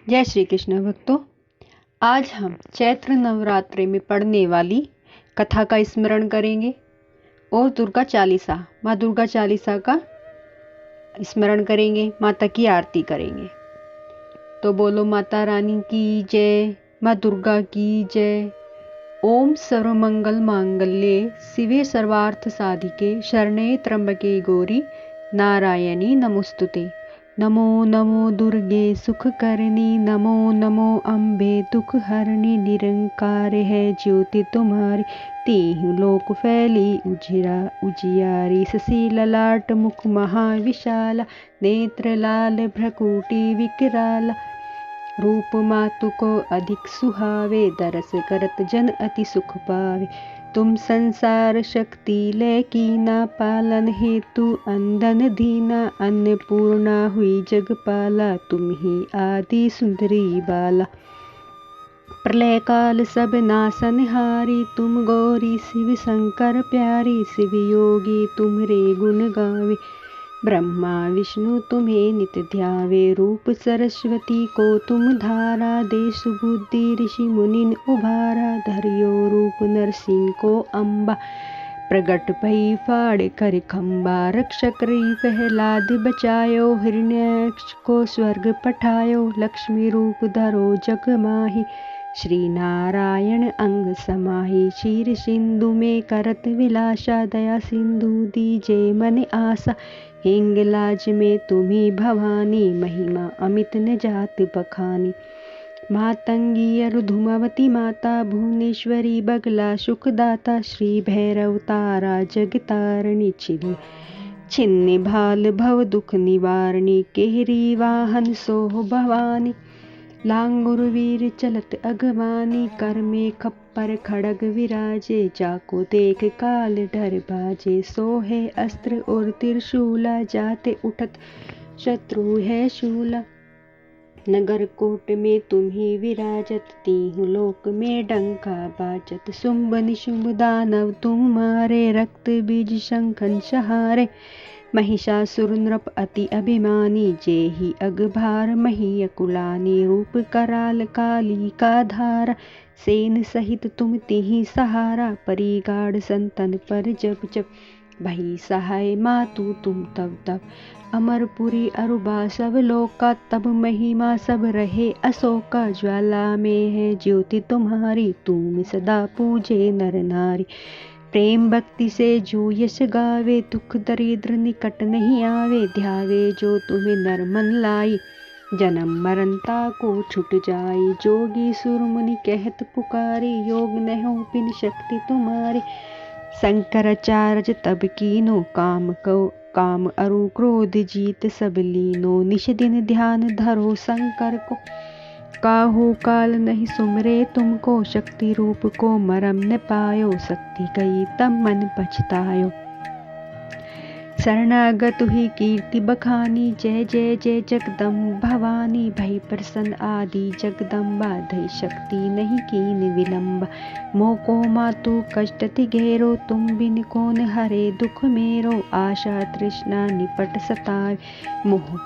जय श्री कृष्ण भक्तों, आज हम चैत्र नवरात्रि में पढ़ने वाली कथा का स्मरण करेंगे और माँ दुर्गा चालीसा का स्मरण करेंगे, माता की आरती करेंगे। तो बोलो माता रानी की जय, माँ दुर्गा की जय। ओम सर्वमंगल मांगल्ये शिवे सर्वार्थ साधिके शरणे त्र्यंबके गौरी नारायणी नमोस्तुते। नमो नमो दुर्गे सुख करनी, नमो नमो अम्बे दुख हरनी। निरंकार है ज्योति तुम्हारी, तीहु लोक फैली उजियारी। शशि ललाट मुख महाविशाला, नेत्र लाल भ्रकुटी विकराला। रूप मातु को अधिक सुहावे, दरस करत जन अति सुख पावे। तुम संसार शक्ति लय कीना, पालन हेतु अंधन दीना। अन्नपूर्णा हुई जगपाला, तुम ही आदि सुंदरी बाला। प्रलय काल सब नासनहारी, तुम गौरी शिव शंकर प्यारी। शिव योगी तुम्हारे गुण गावे, ब्रह्मा विष्णु तुम्हें नित ध्यावे। रूप सरस्वती को तुम धारा, दे सुबुद्धि ऋषि मुनिन उभारा। धरियो रूप नरसिंह को अम्बा, प्रगट भई फाड़ कर खम्बा। रक्षक रही प्रहलाद बचायो, हिरण्याक्ष को स्वर्ग पठायो। लक्ष्मी रूप धरो जग माही, श्री नारायण अंग समाही। क्षीर सिंधु में करत विलासा, दया सिंधु दीजे मन आशा। हिंगलाज में तुम्ही भवानी, महिमा अमित न जात बखानी। मातंगी अरुधुमवती माता, भुवनेश्वरी बगला सुखदाता। श्री भैरव तारा जगतारणी, छिन्न भाल भव दुख निवारणी। केहरी वाहन सोह भवानी, लांगुर वीर चलत अगवानी। कर में खप्पर खड़ग विराजे, जाको देख काल डर बाजे। सोहे अस्त्र और त्रिशूला, जाते उठत शत्रु है शूला। नगर कोट में तुम ही विराजत, तीहु लोक में डंका बाजत। शुंभ निशुंभ दानव तुम मारे, रक्त बीज शंखन सहारे। महिषासुर नृप अति अभिमानी, जेहि अगभार मही अकुलानी। रूप कराल काली का धारा, सेन सहित तुम तिहि सहारा। परिगाढ़ संतन पर जब जब, भई सहाय मातु तुम तब तब। अमरपुरी अरुबा सब लोका, तब महिमा सब रहे अशोका। ज्वाला में है ज्योति तुम्हारी, तुम सदा पूजे नर नारी। प्रेम भक्ति से जो यश गावे, दुख दरिद्र निकट नहीं आवे। ध्यावे जो तुम्हें नर मन लाई, जन्म मरनता को छुट जाई। जोगी सुर मुनि कहत पुकारी, योग न हो बिन शक्ति तुम्हारी। शंकराचार्य तब कीनो, काम अरु क्रोध जीत सब लीनो। निश दिन ध्यान धरो शंकर को, काहू काल नहीं सुमरे तुमको। शक्ति रूप को मरम न पायो, शक्ति गई तब मन पछतायो। शरणागत ही कीर्ति बखानी, जय जय जय जगदम्ब भवानी। भई प्रसन्न आदि जगदम्बा, धई शक्ति नहीं कीन विलंब। मोको मातु कष्ट ति घेरो, तुम बिन कौन हरे दुख मेरो। आशा तृष्णा निपट सतावे, मोह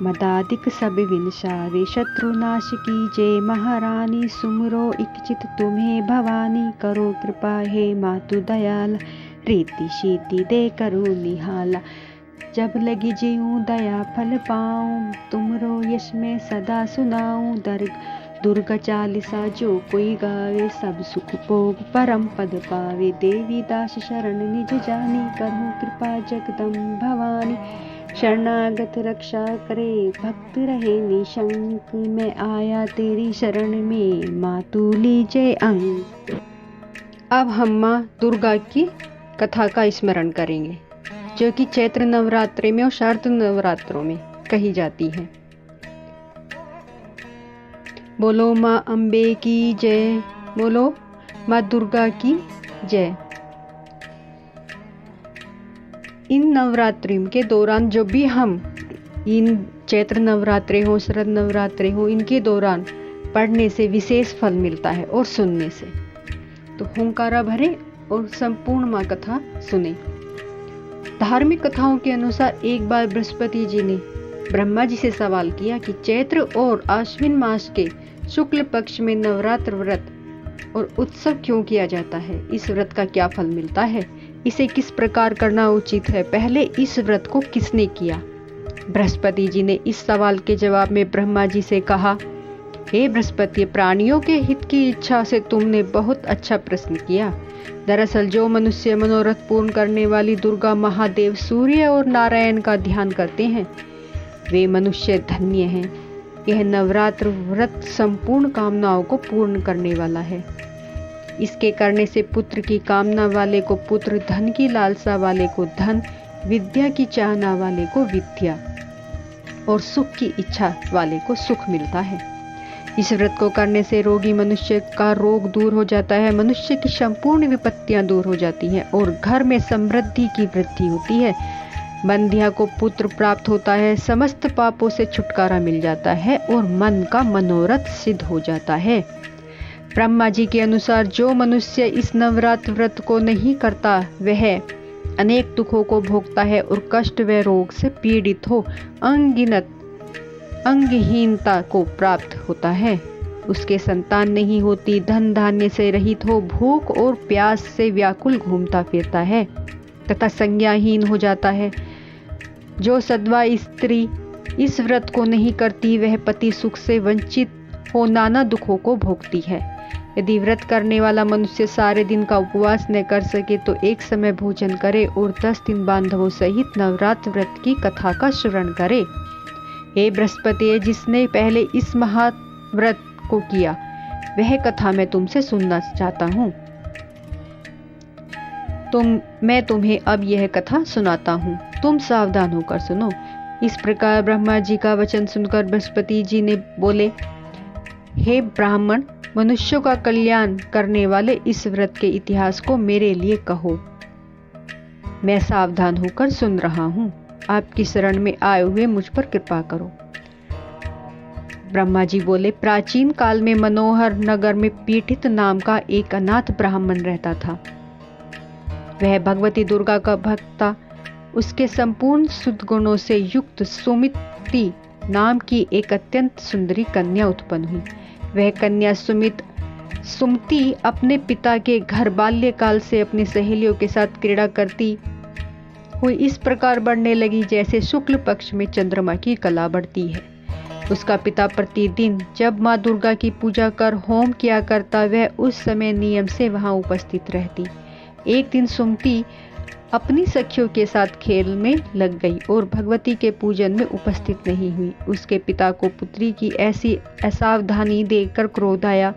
मदादिक सब विनसावे। शत्रुनाश कीजे महारानी, सुमरो इच्छित तुम्हें भवानी। करो कृपा हे मातु दयाल, रीति शीति दे करो निहाला। जब लगी जीऊँ दया फल पाऊँ, तुमरो यश में सदा सुनाऊँ। दुर्गा चालीसा जो कोई गावे, सब सुख भोग परम पद पावे। देवी दास शरण निज जानी, करूँ कृपा जगदम्ब भवानी। शरणागत रक्षा करे, भक्त रहे निशंक। मैं आया तेरी शरण में, मातु लीजे अंग। अब हम माँ दुर्गा की कथा का स्मरण करेंगे, जो कि चैत्र नवरात्रि में और शारद नवरात्रों में कही जाती है। बोलो माँ अम्बे की जय, बोलो माँ दुर्गा की जय। इन नवरात्रि के दौरान जब भी हम इन चैत्र नवरात्रि हो, शरद नवरात्रि हो, इनके दौरान पढ़ने से विशेष फल मिलता है और सुनने से। तो हुंकारा भरे और संपूर्ण माँ कथा सुने। धार्मिक कथाओं के अनुसार एक बार बृहस्पति जी ने ब्रह्मा जी से सवाल किया कि चैत्र और आश्विन मास के शुक्ल पक्ष में नवरात्र व्रत और उत्सव क्यों किया जाता है? इस व्रत का क्या फल मिलता है? इसे किस प्रकार करना उचित है? पहले इस व्रत को किसने किया? बृहस्पति जी ने इस सवाल के जवाब में ब्रह्मा जी से कहा, हे बृहस्पति, प्राणियों के हित की इच्छा से तुमने बहुत अच्छा प्रश्न किया। दरअसल जो मनुष्य मनोरथ पूर्ण करने वाली दुर्गा, महादेव, सूर्य और नारायण का ध्यान करते हैं वे मनुष्य धन्य हैं। यह नवरात्र व्रत संपूर्ण कामनाओं को पूर्ण करने वाला है। इसके करने से पुत्र की कामना वाले को पुत्र, धन की लालसा वाले को धन, विद्या की चाहना वाले को विद्या और सुख की इच्छा वाले को सुख मिलता है। इस व्रत को करने से रोगी मनुष्य का रोग दूर हो जाता है, मनुष्य की संपूर्ण विपत्तियां दूर हो जाती हैं और घर में समृद्धि की वृद्धि होती है। बंध्या को पुत्र प्राप्त होता है, समस्त पापों से छुटकारा मिल जाता है और मन का मनोरथ सिद्ध हो जाता है। ब्रह्मा जी के अनुसार जो मनुष्य इस नवरात्र व्रत को नहीं करता वह अनेक दुखों को भोगता है और कष्ट व रोग से पीड़ित हो अनगिनत अंगहीनता को प्राप्त होता है। उसके संतान नहीं होती, धन धान्य से रहित हो भूख और प्यास से व्याकुल घूमता फिरता है तथा संज्ञाहीन हो जाता है। जो सद्वा स्त्री इस व्रत को नहीं करती वह पति सुख से वंचित हो नाना दुखों को भोगती है। यदि व्रत करने वाला मनुष्य सारे दिन का उपवास न कर सके तो एक समय भोजन करे और 10 दिन बांधवों सहित नवरात्र व्रत की कथा का श्रवण करे। हे बृहस्पति, जिसने पहले इस महाव्रत को किया वह कथा मैं तुमसे सुनना चाहता हूँ। मैं तुम्हें अब यह कथा सुनाता हूँ, तुम सावधान होकर सुनो। इस प्रकार ब्रह्मा जी का वचन सुनकर बृहस्पति जी ने बोले, हे ब्राह्मण, मनुष्यों का कल्याण करने वाले इस व्रत के इतिहास को मेरे लिए कहो। मैं सावधान होकर सुन रहा हूँ, आपकी शरण में आए हुए मुझ पर कृपा करो। ब्रह्मा जी बोले, प्राचीन काल में मनोहर नगर में पीठित नाम का एक अनाथ ब्राह्मण रहता था। वह भगवती दुर्गा का भक्त था। उसके संपूर्ण सद्गुणों से युक्त सुमिति नाम की एक अत्यंत सुंदरी कन्या उत्पन्न हुई। वह कन्या सुमति अपने पिता के घर बाल्यकाल से अपनी सहेलियों के साथ क्रीड़ा करती हुई इस प्रकार बढ़ने लगी जैसे शुक्ल पक्ष में चंद्रमा की कला बढ़ती है। उसका पिता प्रतिदिन जब माँ दुर्गा की पूजा कर होम किया करता वह उस समय नियम से वहां उपस्थित रहती। एक दिन सुमति अपनी सखियों के साथ खेल में लग गई और भगवती के पूजन में उपस्थित नहीं हुई। उसके पिता को पुत्री की ऐसी असावधानी देखकर क्रोध आया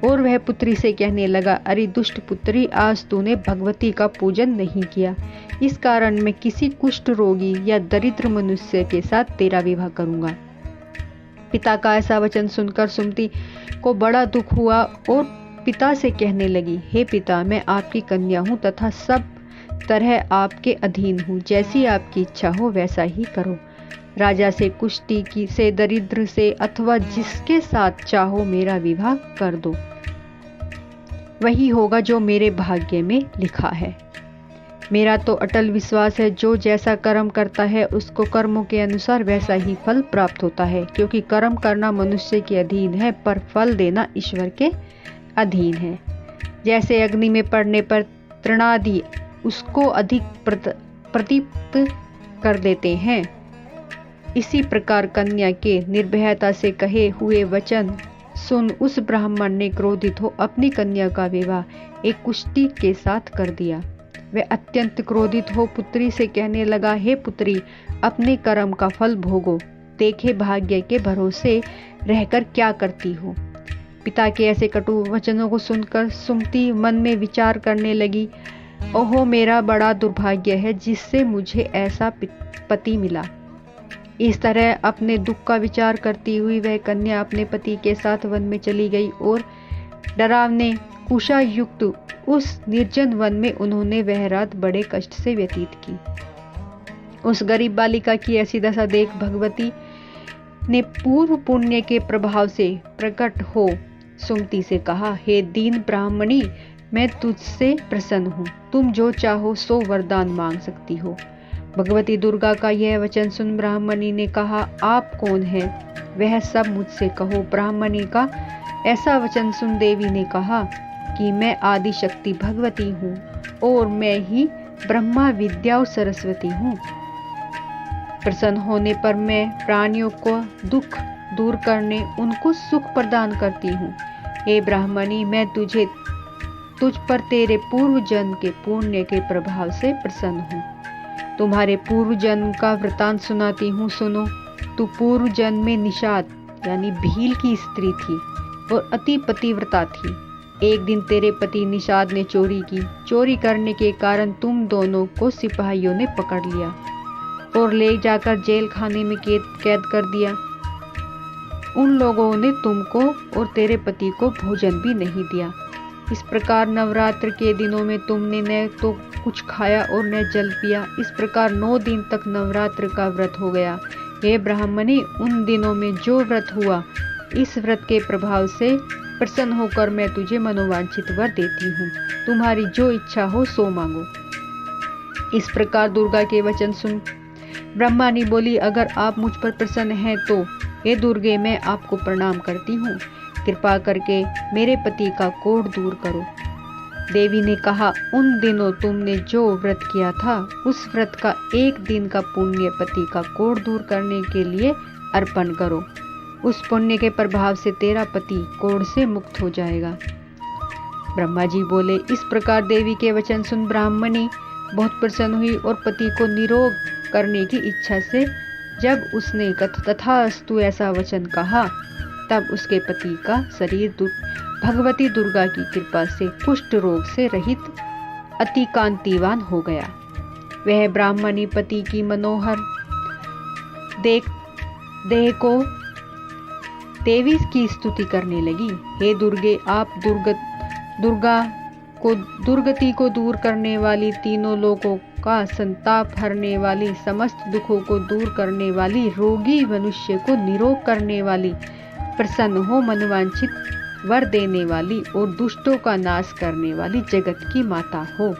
और वह पुत्री से कहने लगा, अरे दुष्ट पुत्री, आज तूने भगवती का पूजन नहीं किया, इस कारण मैं किसी कुष्ठ रोगी या दरिद्र मनुष्य के साथ तेरा विवाह करूंगा। पिता का ऐसा वचन सुनकर सुमति को बड़ा दुख हुआ और पिता से कहने लगी, हे पिता, मैं आपकी कन्या हूँ तथा सब तरह आपके अधीन हूँ, जैसी आपकी इच्छा हो वैसा ही करो। राजा से, कुष्ठी की से, दरिद्र से अथवा जिसके साथ चाहो मेरा विवाह कर दो, वही होगा जो मेरे भाग्य में लिखा है। मेरा तो अटल विश्वास है, जो जैसा कर्म करता है उसको कर्मों के अनुसार वैसा ही फल प्राप्त होता है, क्योंकि कर्म करना मनुष्य के अधीन है पर फल देना ईश्वर के अधीन है। जैसे अग्नि में पड़ने पर तृणादि उसको अधिक प्रदीप्त कर देते हैं, इसी प्रकार कन्या के निर्भयता से कहे हुए वचन सुन उस ब्राह्मण ने क्रोधित हो अपनी कन्या का विवाह एक कुष्ठी के साथ कर दिया। वह अत्यंत क्रोधित हो पुत्री से कहने लगा, हे पुत्री, अपने कर्म का फल भोगो, देखे भाग्य के भरोसे रहकर क्या करती हो। पिता के ऐसे कटु वचनों को सुनकर सुमति मन में विचार करने लगी, ओहो, मेरा बड़ा दुर्भाग्य है जिससे मुझे ऐसा पति मिला। इस तरह अपने दुख का विचार करती हुई वह कन्या अपने पति के साथ वन में चली गई और डरावने कुशा युक्त उस निर्जन वन में उन्होंने वह रात बड़े कष्ट से व्यतीत की। उस गरीब बालिका की ऐसी दशा देख भगवती ने पूर्व पुण्य के प्रभाव से प्रकट हो सुमति से कहा, हे दीन ब्राह्मणी, मैं तुझसे प्रसन्न हूँ, तुम जो चाहो सो वरदान मांग सकती हो। भगवती दुर्गा का यह वचन सुन ब्राह्मणी ने कहा, आप कौन है? वह सब मुझसे कहो। ब्राह्मणी का ऐसा वचन सुन देवी ने कहा कि मैं आदि शक्ति भगवती हूँ और मैं ही ब्रह्मा विद्या और सरस्वती हूँ। प्रसन्न होने पर मैं प्राणियों को दुख दूर करने, उनको सुख प्रदान करती हूँ। हे ब्राह्मणी, मैं तुझ पर तेरे पूर्व जन्म के पुण्य के प्रभाव से प्रसन्न हूँ। तुम्हारे पूर्व जन्म का वृतांत सुनाती हूँ, सुनो। तू पूर्व जन्म में निषाद यानी भील की स्त्री थी और अति पतिव्रता थी। एक दिन तेरे पति निषाद ने चोरी की। चोरी करने के कारण तुम दोनों को सिपाहियों ने पकड़ लिया और ले जाकर जेल खाने में कैद कर दिया। उन लोगों ने तुमको और तेरे पति को भोजन भी नहीं दिया। इस प्रकार नवरात्र के दिनों में तुमने न तो कुछ खाया और न जल पिया। इस प्रकार 9 दिन तक नवरात्र का व्रत हो गया। हे ब्राह्मणी, उन दिनों में जो व्रत हुआ, इस व्रत के प्रभाव से प्रसन्न होकर मैं तुझे मनोवांछित वर देती हूँ। तुम्हारी जो इच्छा हो सो मांगो। इस प्रकार दुर्गा के वचन सुन ब्रह्मणी बोली, अगर आप मुझ पर प्रसन्न हैं तो हे दुर्गे, मैं आपको प्रणाम करती हूँ। कृपा करके मेरे पति का कोढ़ दूर करो। देवी ने कहा, उन दिनों तुमने जो व्रत किया था, उस व्रत का 1 दिन का पुण्य पति का कोढ़ दूर करने के लिए अर्पण करो। उस पुण्य के प्रभाव से तेरा पति कोढ़ से मुक्त हो जाएगा। ब्रह्मा जी बोले, इस प्रकार देवी के वचन सुन ब्राह्मणी बहुत प्रसन्न हुई और पति को निरोग करने की इच्छा से जब उसने तथास्तु ऐसा वचन कहा, तब उसके पति का शरीर भगवती दुर्गा की कृपा से कुष्ठ रोग से रहित अति कांतिवान हो गया। वह ब्राह्मणी पति की मनोहर देह को देवी की स्तुति करने लगी। हे दुर्गे, आप दुर्गति को दूर करने वाली, तीनों लोकों का संताप हरने वाली, समस्त दुखों को दूर करने वाली, रोगी मनुष्य को निरोग करने वाली, प्रसन्न हो मनोवांछित वर देने वाली और दुष्टों का नाश करने वाली जगत की माता हो।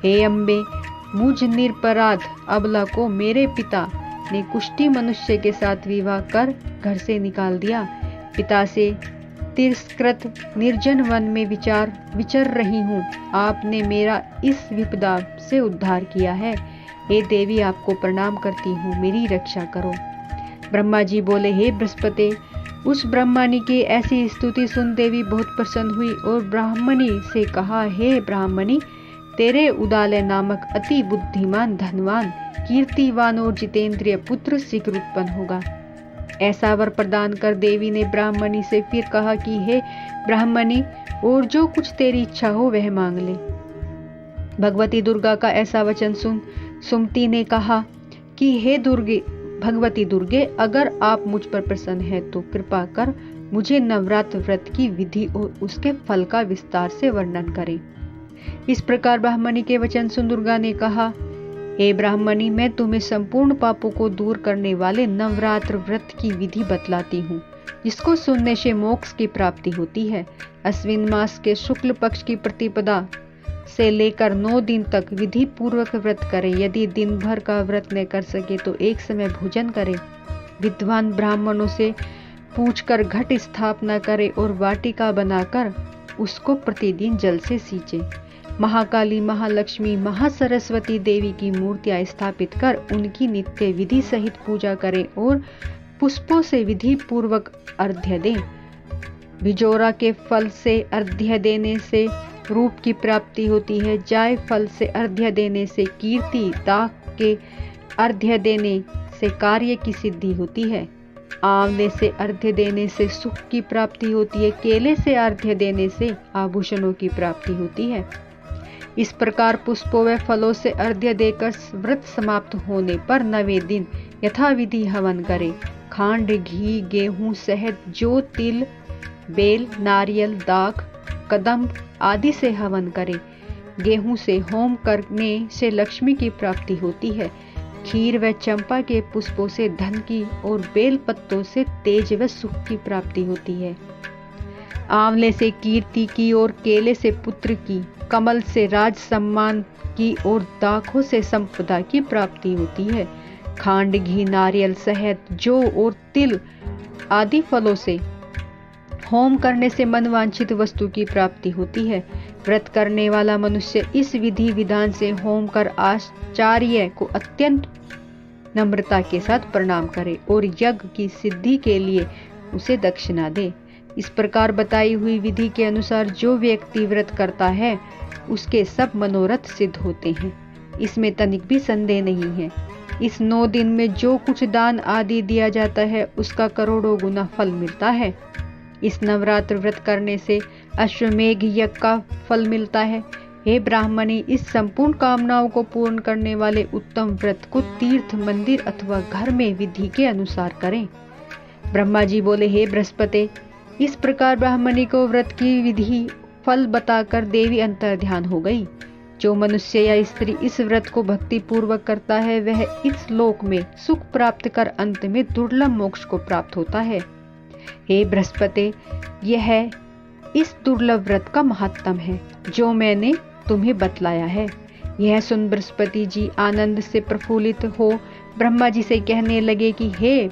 हे अम्बे, मुझ निरपराध अबला को मेरे पिता ने कुष्ठी मनुष्य के साथ विवाह कर घर से निकाल दिया। पिता से तिरस्कृत निर्जन वन में विचर रही हूँ। आपने मेरा इस विपदा से उद्धार किया है। हे देवी, आपको प्रणाम करती हूँ, मेरी रक्षा करो। ब्रह्मा जी बोले, हे बृहस्पति, उस ब्राह्मणी की ऐसी स्तुति सुन देवी बहुत प्रसन्न हुई और ब्राह्मणी से कहा, हे ब्राह्मणी, तेरे उदालय नामक अति बुद्धिमान, धनवान, कीर्तिवान और जितेंद्रिय पुत्र शीघ्र उत्पन्न होगा। ऐसा वर प्रदान कर देवी ने ब्राह्मणी से फिर कहा कि हे ब्राह्मणी, और जो कुछ तेरी इच्छा हो वह मांग ले। भगवती दुर्गा का ऐसा वचन सुन सुमति ने कहा कि हे भगवती दुर्गे, अगर आप मुझ पर प्रसन्न हैं तो कृपा कर मुझे नवरात्र व्रत की विधि और उसके फल का विस्तार से वर्णन करें। इस प्रकार ब्राह्मणी के वचन सुन दुर्गा ने कहा, हे ब्राह्मणी, मैं तुम्हें संपूर्ण पापों को दूर करने वाले नवरात्र व्रत की विधि बतलाती हूँ, जिसको सुनने से मोक्ष की प्राप्ति होती है। अश्विन मास के शुक्ल पक्ष की प्रतिपदा से लेकर 9 दिन तक विधि पूर्वक व्रत करें। यदि दिन भर का व्रत न कर सके तो एक समय भोजन करें। विद्वान ब्राह्मणों से पूछकर घट स्थापना करें और वाटिका बनाकर उसको प्रतिदिन जल से सींचे। महाकाली, महालक्ष्मी, महासरस्वती देवी की मूर्तियां स्थापित कर उनकी नित्य विधि सहित पूजा करें और पुष्पों से विधि पूर्वक अर्घ्य दें। बिजोरा के फल से अर्घ्य देने से रूप की प्राप्ति होती है। जाय फल से अर्घ्य देने से कीर्ति, दाख के अर्घ्य देने से कार्य की सिद्धि होती है। आंवले से अर्घ्य देने से सुख की प्राप्ति होती है। केले से अर्घ्य देने से आभूषणों की प्राप्ति होती है। इस प्रकार पुष्पों व फलों से अर्घ्य देकर व्रत समाप्त होने पर 9वें दिन यथाविधि हवन करें। खांड, घी, गेहूं, शहद, जौ, तिल, बेल, नारियल, दाख, कदम्ब आदि से हवन करें। गेहूं से होम करने से लक्ष्मी की प्राप्ति होती है। खीर व चंपा के पुष्पों से धन की और बेल पत्तों से तेज व सुख की प्राप्ति होती है। आंवले से कीर्ति की और केले से पुत्र की, कमल से राज सम्मान की और दाखों से संपदा की प्राप्ति होती है। खांड, घी, नारियल, शहद, जौ और तिल आदि फलों से होम करने से मनवांछित वस्तु की प्राप्ति होती है। व्रत करने वाला मनुष्य इस विधि विधान से होम कर आचार्य को अत्यंत नम्रता के साथ प्रणाम करे और यज्ञ की सिद्धि के लिए उसे दक्षिणा दे। इस प्रकार बताई हुई विधि के अनुसार जो व्यक्ति व्रत करता है उसके सब मनोरथ सिद्ध होते हैं, इसमें तनिक भी संदेह नहीं है। इस 9 दिन में जो कुछ दान आदि दिया जाता है उसका करोड़ों गुना फल मिलता है। इस नवरात्र व्रत करने से अश्वमेघ यज्ञ का फल मिलता है। हे ब्राह्मणी, इस संपूर्ण कामनाओं को पूर्ण करने वाले उत्तम व्रत को तीर्थ, मंदिर अथवा घर में विधि के अनुसार करें। ब्रह्मा जी बोले, हे बृहस्पति, इस प्रकार ब्राह्मणी को व्रत की विधि फल बताकर देवी अंतर ध्यान हो गई। जो मनुष्य या स्त्री इस व्रत को भक्ति पूर्वक करता है वह इस लोक में सुख प्राप्त कर अंत में दुर्लभ मोक्ष को प्राप्त होता है। हे बृहस्पति, यह इस दुर्लभ व्रत का महत्तम है जो मैंने तुम्हें बतलाया है। यह सुन बृहस्पति जी आनंद से प्रफुल्लित हो ब्रह्मा जी से कहने लगे कि हे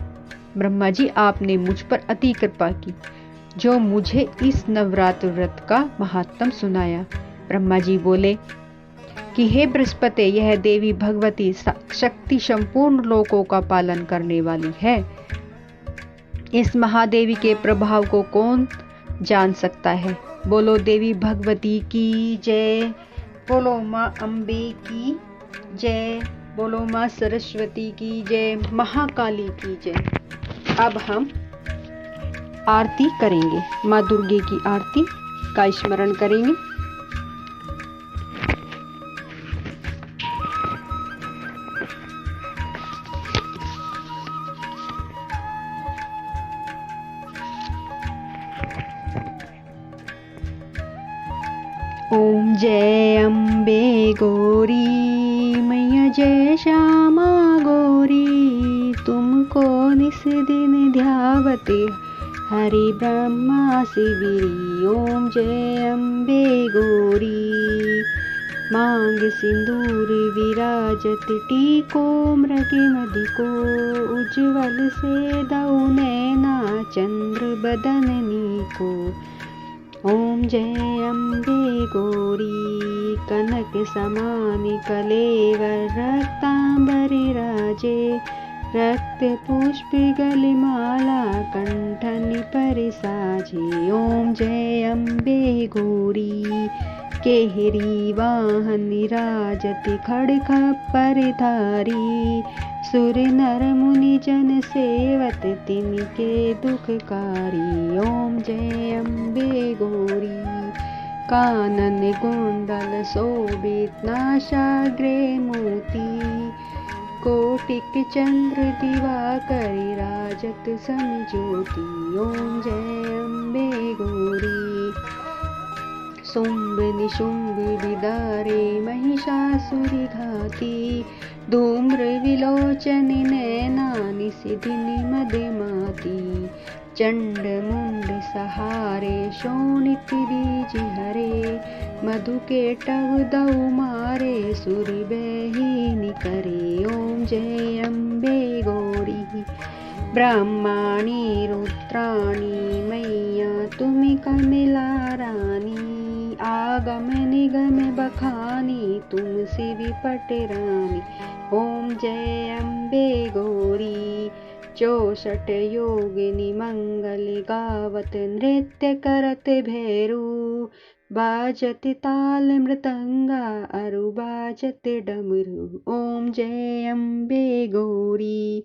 ब्रह्मा जी, आपने मुझ पर अति कृपा की जो मुझे इस नवरात्र व्रत का महत्तम सुनाया। ब्रह्मा जी बोले कि हे बृहस्पति, यह देवी भगवती शक्ति संपूर्ण लोकों का पालन करने वाली है। इस महादेवी के प्रभाव को कौन जान सकता है। बोलो देवी भगवती की जय, बोलो माँ अम्बे की जय, बोलो माँ सरस्वती की जय, महाकाली की जय। अब हम आरती करेंगे, माँ दुर्गे की आरती का स्मरण करेंगे। ओम जय अम्बे गौरी मैया, जय श्यामा गौरी, तुमको निस दिन ध्यावते हरि ब्रह्मा शिविरी। ओम जय अम्बे गौरी, मांग सिंदूर विराजत टीको, मृग मदिको उज्ज्वल से दऊ नैना, चंद्र बदननी को। ओम जय अम्बे गौरी, कनक समान कलेवर रक्तांबरी राजे, रक्त पुष्प गलिमाला कंठन पर साजे। ओम जय अम्बे गौरी, केहरी वाहन निराजत खड़ खप्पर धारी, सुर नर मुनि जन सेवत तिनके दुखकारी। ओम जय अम्बे गौरी, कानन कुंडल शोभित नासाग्रे मोती, कोटिक चंद्र दिवाकर राजत समज्योति। ओम जय अम्बे गौरी, शुंभ निशुंभ विदारे महिषासुर घाती, धूम्र विलोचन नैना निशिदिनी मदमाती, चंड मुंड सहारे शोणित बीज हरे, मधु के टव दऊ मारे सुर बहिनी करे। ओम जय अम्बे गौरी, ब्रह्माणी रुद्राणी मैया तुम कमला रानी, आगम निगम बखानी तुम शिव पट रानी। ओम जय अम्बे गौरी, 64 योगिनी मंगल गावत नृत्य करत भैरू, बाजत ताल मृदंगा अरु बाजत डमरू। ओम जय अम्बे गौरी,